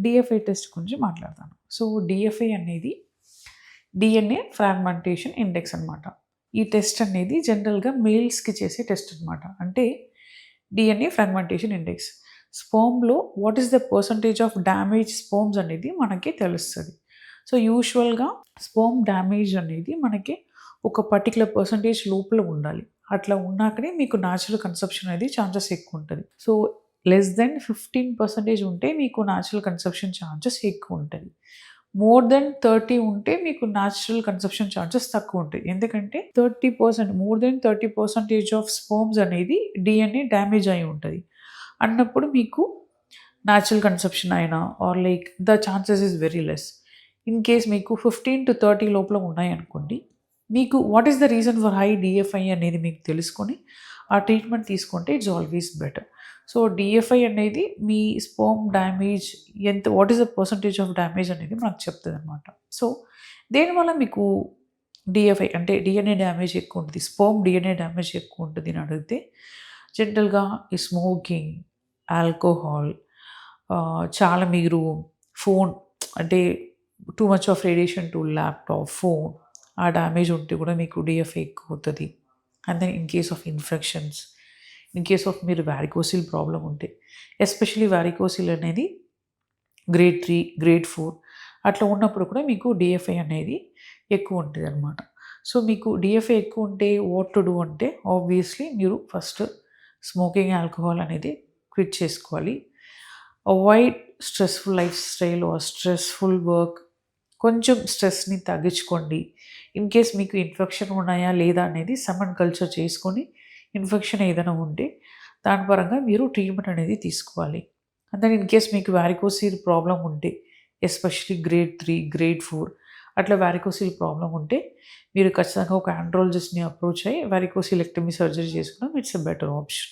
DFI test గురించి మాట్లాడతాను. So, DFI అనేది డిఎన్ఏ ఫ్రాగ్మెంటేషన్ ఇండెక్స్ అనమాట. ఈ టెస్ట్ అనేది జనరల్‌గా మేల్స్‌కి చేసే టెస్ట్ అనమాట. అంటే డిఎన్ఏ ఫ్రాగ్మెంటేషన్ ఇండెక్స్. స్పెర్మ్‌లో what is the percentage of damage sperms అనేది మనకి తెలుస్తది. సో, యూజువల్‌గా స్పెర్మ్ డ్యామేజ్ అనేది మనకి ఒక పర్టిక్యులర్ పర్సెంటేజ్ లోపల ఉండాలి. అట్లా ఉన్నాకనే మీకు న్యాచురల్ కన్సెప్షన్ అనేది ఛాన్సెస్ ఎక్కువుంటది. సో, లెస్ దెన్ 15% ఉంటే మీకు న్యాచురల్ కన్సెప్షన్ ఛాన్సెస్ ఎక్కువుంటది. మోర్ దెన్ 30 ఉంటే మీకు న్యాచురల్ కన్సెప్షన్ ఛాన్సెస్ తక్కువుంటాయి. ఎందుకంటే 30% మోర్ దెన్ 30% ఆఫ్ స్పెర్మ్స్ అనేది డీఎన్ఏ డ్యామేజ్ అయి ఉంటది. అన్నప్పుడు మీకు న్యాచురల్ కన్సెప్షన్ అయినా or like the chances is very less. In case మీకు 15-30 లోపల ఉన్నాయనుకోండి, మీకు what is the reason for high DFI అనేది మీకు తెలుసుకొని ఆ ట్రీట్మెంట్ తీసుకుంటే it's always better. So, DFI అనేది మీ sperm damage what is the percentage of damage అనేది మనకు చెప్తదనమాట. సో, దేనివల్ల మీకు డీఎఫ్ఐ అంటే డీఎన్ఏ డ్యామేజ్ ఎక్కువ ఉంటది. స్పెర్మ్ డీఎన్ఏ డ్యామేజ్ ఎక్కువ ఉంటది అని అడిగితే జనరల్‌గా ఈ స్మోకింగ్, ఆల్కహాల్, చాలా మీరు ఫోన్ అంటే too much of radiation to laptop, phone ఆ డ్యామేజ్ ఉంటే కూడా మీకు డీఎఫ్ఐ ఎక్కువవుతది. And then in case of infections, in case of మీరు వారికోసిల్ ప్రాబ్లమ్ ఉంటే, ఎస్పెషల్లీ వారికోసిల్ అనేది గ్రేడ్ 3, గ్రేడ్ 4 అట్లా ఉన్నప్పుడు కూడా మీకు డీఎఫ్ఐ అనేది ఎక్కువ ఉంటదనమాట. సో, మీకు డీఎఫ్ఐ ఎక్కువ ఉంటే వాట్ టు డూ అంటే ఆబ్వియస్‌లీ మీరు ఫస్ట్ స్మోకింగ్, ఆల్కహాల్ అనేది క్విట్ చేసుకోవాలి. Avoid stressful life style or stressful work. కొంచెం స్ట్రెస్‌ని తగ్గించుకోండి. ఇన్ కేస్ మీకు ఇన్ఫెక్షన్ ఉన్నాయా లేదా అనేది సెమన్ కల్చర్ చేసుకొని ఇన్ఫెక్షన్ ఏదైనా ఉంటే దాని పరంగా మీరు ట్రీట్మెంట్ అనేది తీసుకోవాలి. అండ్ దెన్ ఇన్ కేస్ మీకు వారికోసిల్ ప్రాబ్లమ్ ఉంటే ఎస్పెషల్లీ గ్రేడ్ 3, గ్రేడ్ 4 అట్లా వారికోసిల్ ప్రాబ్లమ్ ఉంటే మీరు ఖచ్చితంగా ఒక ఆండ్రాలజిస్ట్‌ని అప్రోచ్ అయ్యి వారికోసిలెక్టమీ సర్జరీ చేసుకోవడం ఇట్స్ ఎ బెటర్ ఆప్షన్.